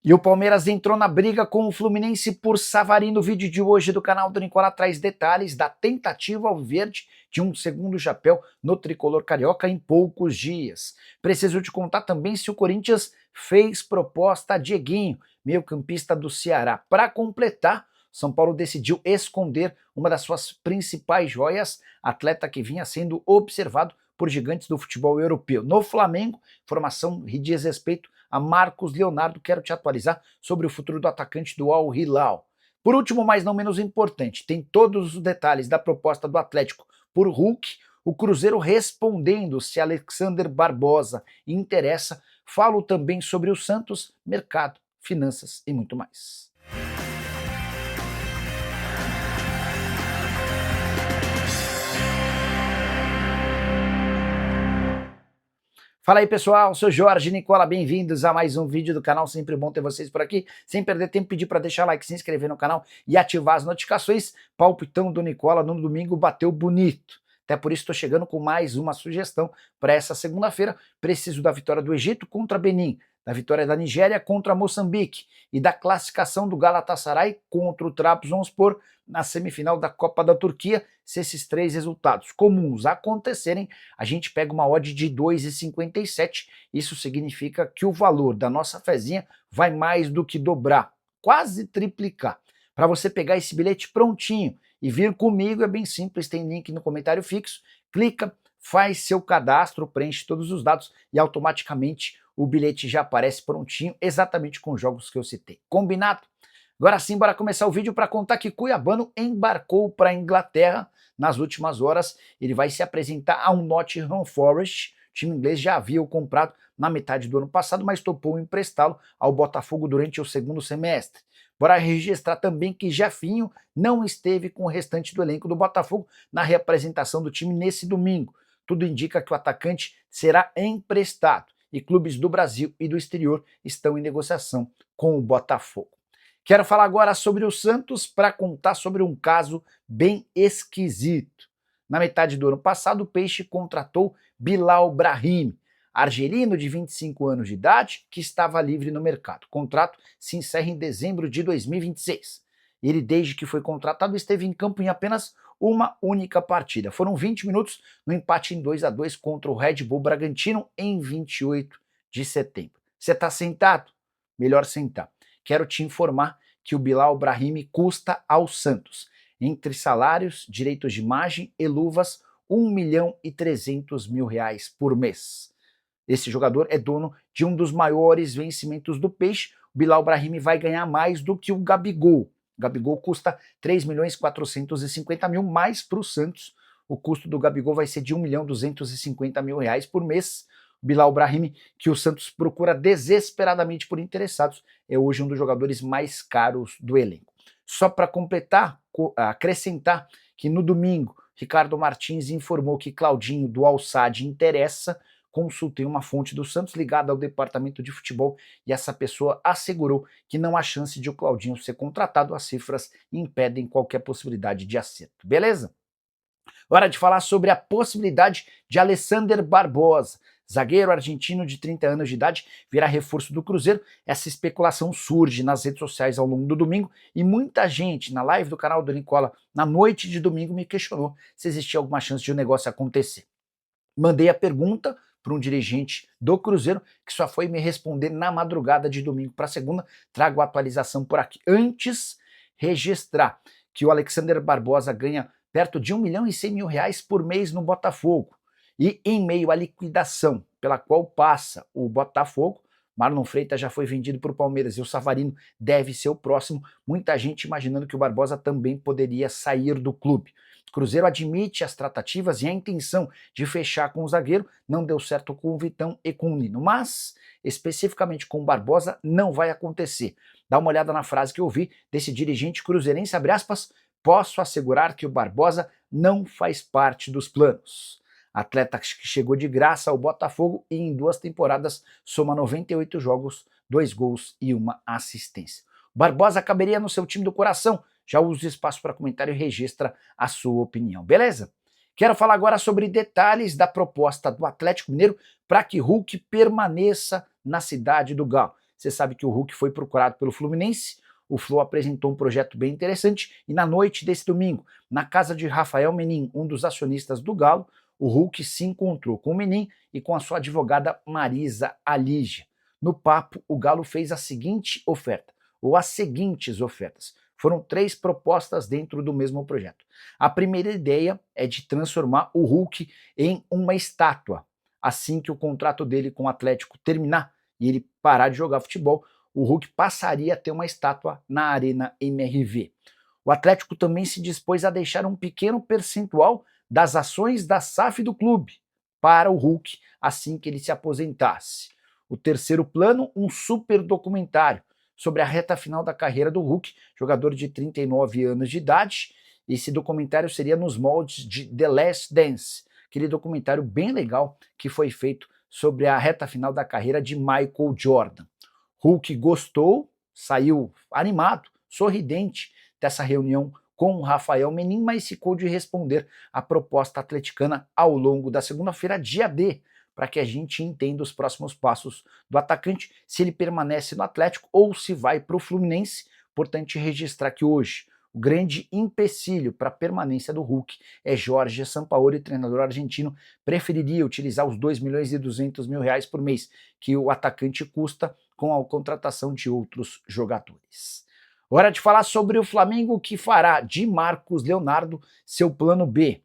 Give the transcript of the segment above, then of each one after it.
E o Palmeiras entrou na briga com o Fluminense por Savarino. O vídeo de hoje do canal do Nicola traz detalhes da tentativa alviverde de um segundo chapéu no tricolor carioca em poucos dias. Preciso te contar também se o Corinthians fez proposta a Dieguinho, meio-campista do Ceará. Para completar, São Paulo decidiu esconder uma das suas principais joias, atleta que vinha sendo observado por gigantes do futebol europeu. No Flamengo, informação diz respeito a Marcos Leonardo. Quero te atualizar sobre o futuro do atacante do Al Hilal. Por último, mas não menos importante, tem todos os detalhes da proposta do Atlético por Hulk, o Cruzeiro respondendo se Alexander Barbosa interessa. Falo também sobre o Santos, mercado, finanças e muito mais. Fala aí pessoal, sou Jorge Nicola, bem-vindos a mais um vídeo do canal, sempre bom ter vocês por aqui. Sem perder tempo, pedir para deixar like, se inscrever no canal e ativar as notificações. Palpitão do Nicola no domingo bateu bonito. Até por isso estou chegando com mais uma sugestão para essa segunda-feira. Preciso da vitória do Egito contra Benin, da vitória da Nigéria contra Moçambique e da classificação do Galatasaray contra o Trabzonspor na semifinal da Copa da Turquia. Se esses três resultados comuns acontecerem, a gente pega uma odd de 2,57. Isso significa que o valor da nossa fezinha vai mais do que dobrar, quase triplicar. Para você pegar esse bilhete prontinho e vir comigo é bem simples, tem link no comentário fixo, clica, faz seu cadastro, preenche todos os dados e automaticamente o bilhete já aparece prontinho, exatamente com os jogos que eu citei. Combinado? Agora sim, bora começar o vídeo para contar que Cuiabano embarcou para a Inglaterra nas últimas horas. Ele vai se apresentar ao Nottingham Forest. O time inglês já havia o comprado na metade do ano passado, mas topou emprestá-lo ao Botafogo durante o segundo semestre. Bora registrar também que Jefinho não esteve com o restante do elenco do Botafogo na reapresentação do time nesse domingo. Tudo indica que o atacante será emprestado e clubes do Brasil e do exterior estão em negociação com o Botafogo. Quero falar agora sobre o Santos para contar sobre um caso bem esquisito. Na metade do ano passado, o Peixe contratou Bilal Brahimi, argelino de 25 anos de idade, que estava livre no mercado. O contrato se encerra em dezembro de 2026. Ele, desde que foi contratado, esteve em campo em apenas uma única partida. Foram 20 minutos no empate em 2-2 contra o Red Bull Bragantino em 28 de setembro. Você está sentado? Melhor sentar. Quero te informar que o Bilal Brahimi custa ao Santos, entre salários, direitos de imagem e luvas, R$ 1.300.000 por mês. Esse jogador é dono de um dos maiores vencimentos do Peixe. O Bilal Brahimi vai ganhar mais do que o Gabigol. O Gabigol custa R$ 3.450.000, mais para o Santos o custo do Gabigol vai ser de R$ 1.250.000 por mês. O Bilal Brahimi, que o Santos procura desesperadamente por interessados, é hoje um dos jogadores mais caros do elenco. Só para completar, acrescentar que no domingo, Ricardo Martins informou que Claudinho do Al-Sadd interessa. Consultei uma fonte do Santos ligada ao departamento de futebol e essa pessoa assegurou que não há chance de o Claudinho ser contratado. As cifras impedem qualquer possibilidade de acerto. Beleza? Hora de falar sobre a possibilidade de Alexander Barbosa, zagueiro argentino de 30 anos de idade, virar reforço do Cruzeiro. Essa especulação surge nas redes sociais ao longo do domingo e muita gente na live do canal do Nicola na noite de domingo me questionou se existia alguma chance de o negócio acontecer. Mandei a pergunta para um dirigente do Cruzeiro que só foi me responder na madrugada de domingo para segunda. Trago a atualização por aqui. Antes, registrar que o Alexander Barbosa ganha perto de R$ 1.100.000 por mês no Botafogo. E em meio à liquidação pela qual passa o Botafogo, Marlon Freitas já foi vendido para o Palmeiras e o Savarino deve ser o próximo. Muita gente imaginando que o Barbosa também poderia sair do clube. O Cruzeiro admite as tratativas e a intenção de fechar com o zagueiro. Não deu certo com o Vitão e com o Nino, mas especificamente com o Barbosa não vai acontecer. Dá uma olhada na frase que eu vi desse dirigente cruzeirense, abre aspas: posso assegurar que o Barbosa não faz parte dos planos. Atleta que chegou de graça ao Botafogo e em 2 temporadas soma 98 jogos, 2 gols e 1 assistência. Barbosa caberia no seu time do coração? Já usa o espaço para comentário e registra a sua opinião, beleza? Quero falar agora sobre detalhes da proposta do Atlético Mineiro para que Hulk permaneça na cidade do Galo. Você sabe que o Hulk foi procurado pelo Fluminense, o Flu apresentou um projeto bem interessante e na noite desse domingo, na casa de Rafael Menin, um dos acionistas do Galo, o Hulk se encontrou com o Menin e com a sua advogada Marisa Alígia. No papo, o Galo fez a seguinte oferta, ou as seguintes ofertas. Foram 3 propostas dentro do mesmo projeto. A primeira ideia é de transformar o Hulk em uma estátua. Assim que o contrato dele com o Atlético terminar e ele parar de jogar futebol, o Hulk passaria a ter uma estátua na Arena MRV. O Atlético também se dispôs a deixar um pequeno percentual das ações da SAF do clube para o Hulk assim que ele se aposentasse. O terceiro plano, um super documentário sobre a reta final da carreira do Hulk, jogador de 39 anos de idade. Esse documentário seria nos moldes de The Last Dance, aquele documentário bem legal que foi feito sobre a reta final da carreira de Michael Jordan. Hulk gostou, saiu animado, sorridente dessa reunião com o Rafael Menin, mas ficou de responder a proposta atleticana ao longo da segunda-feira, dia D, para que a gente entenda os próximos passos do atacante, se ele permanece no Atlético ou se vai para o Fluminense. Importante registrar que hoje o grande empecilho para a permanência do Hulk é Jorge Sampaoli, treinador argentino, preferiria utilizar os 2.200.000 reais por mês que o atacante custa com a contratação de outros jogadores. Hora de falar sobre o Flamengo, que fará de Marcos Leonardo seu plano B.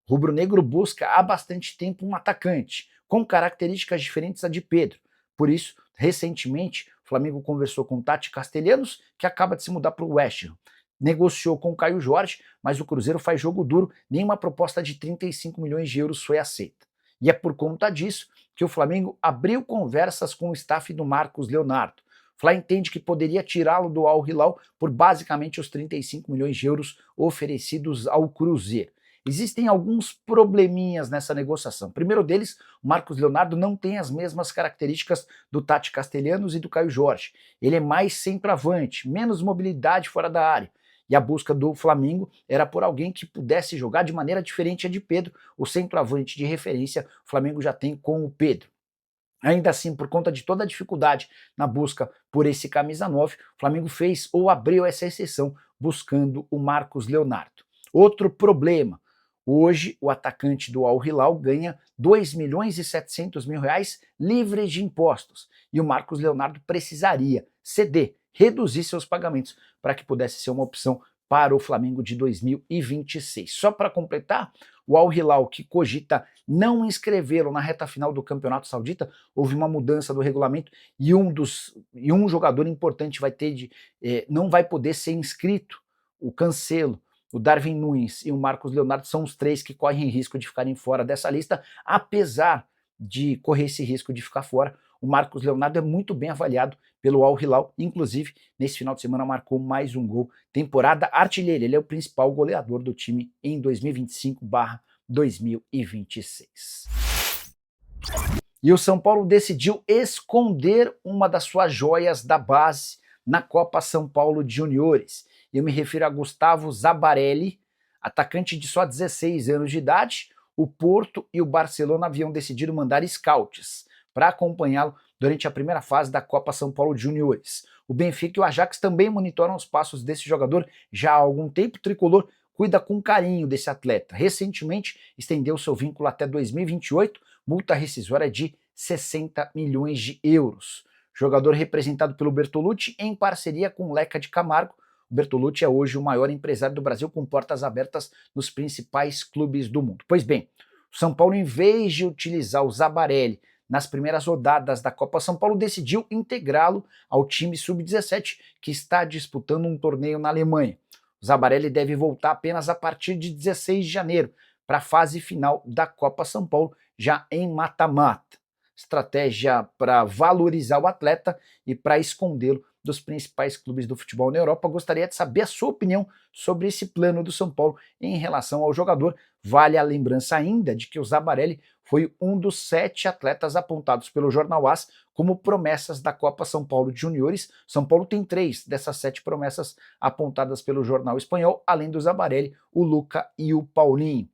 O rubro-negro busca há bastante tempo um atacante com características diferentes a de Pedro. Por isso, recentemente, o Flamengo conversou com Tati Castellanos, que acaba de se mudar para o West Ham. Negociou com o Caio Jorge, mas o Cruzeiro faz jogo duro, nenhuma proposta de 35 milhões de euros foi aceita. E é por conta disso que o Flamengo abriu conversas com o staff do Marcos Leonardo. O Fla entende que poderia tirá-lo do Al Hilal por basicamente os 35 milhões de euros oferecidos ao Cruzeiro. Existem alguns probleminhas nessa negociação. O primeiro deles, o Marcos Leonardo não tem as mesmas características do Tati Castellanos e do Caio Jorge. Ele é mais centroavante, menos mobilidade fora da área. E a busca do Flamengo era por alguém que pudesse jogar de maneira diferente a de Pedro. O centroavante de referência o Flamengo já tem com o Pedro. Ainda assim, por conta de toda a dificuldade na busca por esse camisa 9, o Flamengo fez ou abriu essa exceção buscando o Marcos Leonardo. Outro problema, hoje o atacante do Al Hilal ganha 2.700.000 reais livres de impostos e o Marcos Leonardo precisaria ceder, reduzir seus pagamentos para que pudesse ser uma opção para o Flamengo de 2026. Só para completar, o Al Hilal, que cogita não inscrevê-lo na reta final do Campeonato Saudita, houve uma mudança do regulamento e um jogador importante não vai poder ser inscrito, o Cancelo, o Darwin Núñez e o Marcos Leonardo são os 3 que correm risco de ficarem fora dessa lista. Apesar de correr esse risco de ficar fora, o Marcos Leonardo é muito bem avaliado pelo Al Hilal, inclusive nesse final de semana marcou mais um gol, temporada artilheira, ele é o principal goleador do time em 2025/2026. E o São Paulo decidiu esconder uma das suas joias da base na Copa São Paulo de Juniores. Eu me refiro a Gustavo Zabarelli, atacante de só 16 anos de idade. O Porto e o Barcelona haviam decidido mandar scouts para acompanhá-lo durante a primeira fase da Copa São Paulo de Juniores. O Benfica e o Ajax também monitoram os passos desse jogador já há algum tempo. O tricolor cuida com carinho desse atleta. Recentemente estendeu seu vínculo até 2028, multa rescisória de 60 milhões de euros. Jogador representado pelo Bertolucci em parceria com Leca de Camargo. O Bertolucci é hoje o maior empresário do Brasil com portas abertas nos principais clubes do mundo. Pois bem, o São Paulo, em vez de utilizar o Zabarelli nas primeiras rodadas da Copa São Paulo, decidiu integrá-lo ao time sub-17 que está disputando um torneio na Alemanha. O Zabarelli deve voltar apenas a partir de 16 de janeiro para a fase final da Copa São Paulo, já em mata-mata. Estratégia para valorizar o atleta e para escondê-lo dos principais clubes do futebol na Europa. Gostaria de saber a sua opinião sobre esse plano do São Paulo em relação ao jogador. Vale a lembrança ainda de que o Zabarelli foi um dos 7 atletas apontados pelo Jornal AS como promessas da Copa São Paulo de Juniores. São Paulo tem 3 dessas 7 promessas apontadas pelo jornal espanhol, além do Zabarelli, o Luca e o Paulinho.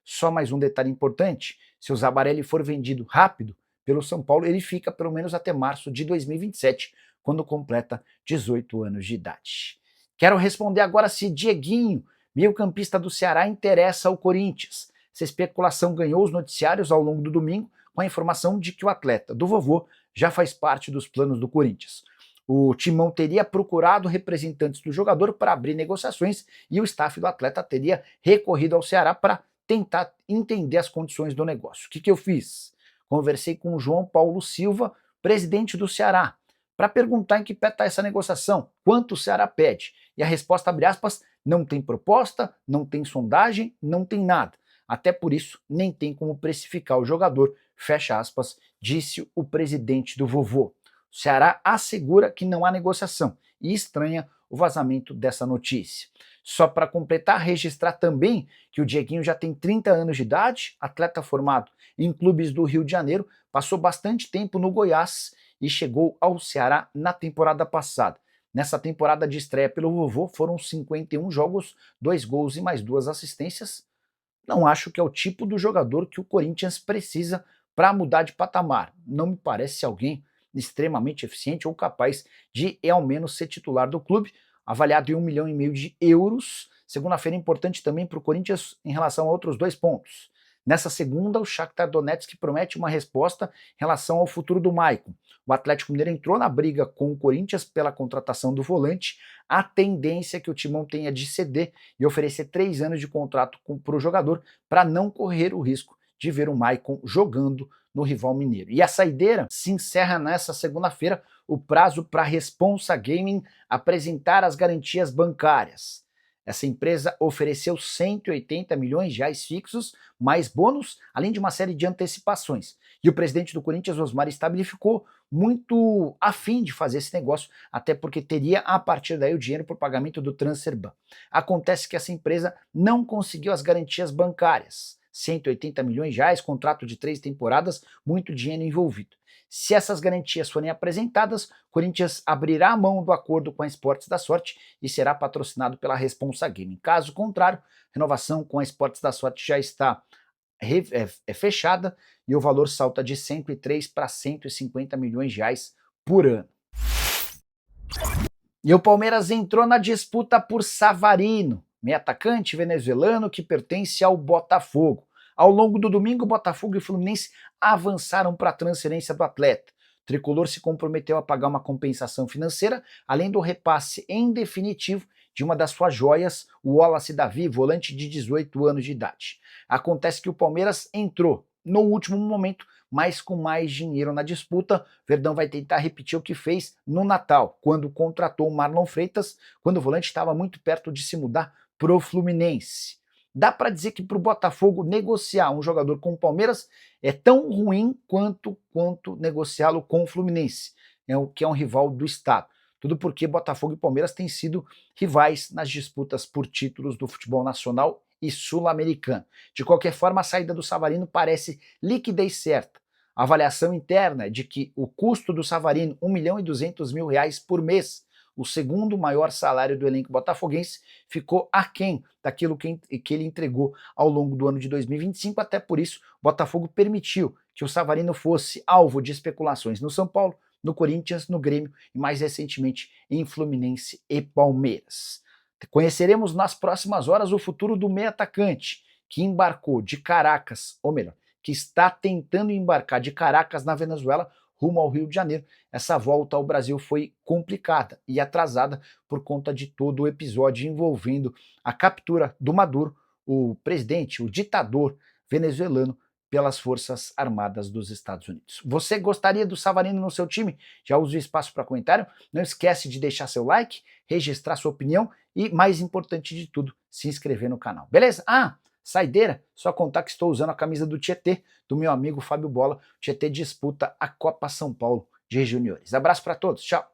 Só mais um detalhe importante, se o Zabarelli for vendido rápido, pelo São Paulo, ele fica pelo menos até março de 2027, quando completa 18 anos de idade. Quero responder agora se Dieguinho, meio-campista do Ceará, interessa ao Corinthians. Essa especulação ganhou os noticiários ao longo do domingo com a informação de que o atleta do vovô já faz parte dos planos do Corinthians. O Timão teria procurado representantes do jogador para abrir negociações e o staff do atleta teria recorrido ao Ceará para tentar entender as condições do negócio. O que eu fiz? Conversei com o João Paulo Silva, presidente do Ceará, para perguntar em que pé está essa negociação, quanto o Ceará pede. E a resposta, abre aspas, não tem proposta, não tem sondagem, não tem nada. Até por isso, nem tem como precificar o jogador, fecha aspas, disse o presidente do vovô. O Ceará assegura que não há negociação e estranha o vazamento dessa notícia. Só para completar, registrar também que o Dieguinho já tem 30 anos de idade, atleta formado em clubes do Rio de Janeiro, passou bastante tempo no Goiás e chegou ao Ceará na temporada passada. Nessa temporada de estreia pelo vovô foram 51 jogos, 2 gols e mais 2 assistências. Não acho que é o tipo do jogador que o Corinthians precisa para mudar de patamar. Não me parece alguém extremamente eficiente ou capaz de, ao menos, ser titular do clube, avaliado em 1,5 milhão de euros. Segunda-feira importante também para o Corinthians em relação a outros 2 pontos. Nessa segunda, o Shakhtar Donetsk promete uma resposta em relação ao futuro do Maicon. O Atlético Mineiro entrou na briga com o Corinthians pela contratação do volante. A tendência é que o Timão tenha de ceder e oferecer 3 anos de contrato para o jogador para não correr o risco de ver o Maicon jogando no rival mineiro. E a saideira se encerra nessa segunda-feira o prazo para a Responsa Gaming apresentar as garantias bancárias. Essa empresa ofereceu 180 milhões de reais fixos, mais bônus, além de uma série de antecipações. E o presidente do Corinthians, Osmar Stabile, ficou muito afim de fazer esse negócio, até porque teria a partir daí o dinheiro para o pagamento do Transferban. Acontece que essa empresa não conseguiu as garantias bancárias. 180 milhões de reais, contrato de 3 temporadas, muito dinheiro envolvido. Se essas garantias forem apresentadas, o Corinthians abrirá a mão do acordo com a Esportes da Sorte e será patrocinado pela Responsa Gaming. Caso contrário, a renovação com a Esportes da Sorte já está fechada e o valor salta de 103 para 150 milhões de reais por ano. E o Palmeiras entrou na disputa por Savarino, meio atacante venezuelano que pertence ao Botafogo. Ao longo do domingo, Botafogo e Fluminense avançaram para a transferência do atleta. O tricolor se comprometeu a pagar uma compensação financeira, além do repasse em definitivo de uma das suas joias, o Wallace Davi, volante de 18 anos de idade. Acontece que o Palmeiras entrou no último momento, mas com mais dinheiro na disputa. Verdão vai tentar repetir o que fez no Natal, quando contratou o Marlon Freitas, quando o volante estava muito perto de se mudar pro Fluminense. Dá para dizer que para o Botafogo negociar um jogador com o Palmeiras é tão ruim quanto negociá-lo com o Fluminense, que é um rival do estado. Tudo porque Botafogo e Palmeiras têm sido rivais nas disputas por títulos do futebol nacional e sul-americano. De qualquer forma, a saída do Savarino parece liquidez certa. A avaliação interna é de que o custo do Savarino, R$1.200.000 por mês, o segundo maior salário do elenco botafoguense, ficou aquém daquilo que ele entregou ao longo do ano de 2025, até por isso o Botafogo permitiu que o Savarino fosse alvo de especulações no São Paulo, no Corinthians, no Grêmio e mais recentemente em Fluminense e Palmeiras. Conheceremos nas próximas horas o futuro do meio atacante, que embarcou de Caracas, ou melhor, que está tentando embarcar de Caracas na Venezuela rumo ao Rio de Janeiro. Essa volta ao Brasil foi complicada e atrasada por conta de todo o episódio envolvendo a captura do Maduro, o presidente, o ditador venezuelano, pelas Forças Armadas dos Estados Unidos. Você gostaria do Savarino no seu time? Já usa o espaço para comentário. Não esquece de deixar seu like, registrar sua opinião e, mais importante de tudo, se inscrever no canal. Beleza? Saideira, só contar que estou usando a camisa do Tietê, do meu amigo Fábio Bola. O Tietê disputa a Copa São Paulo de Juniores. Abraço para todos, tchau!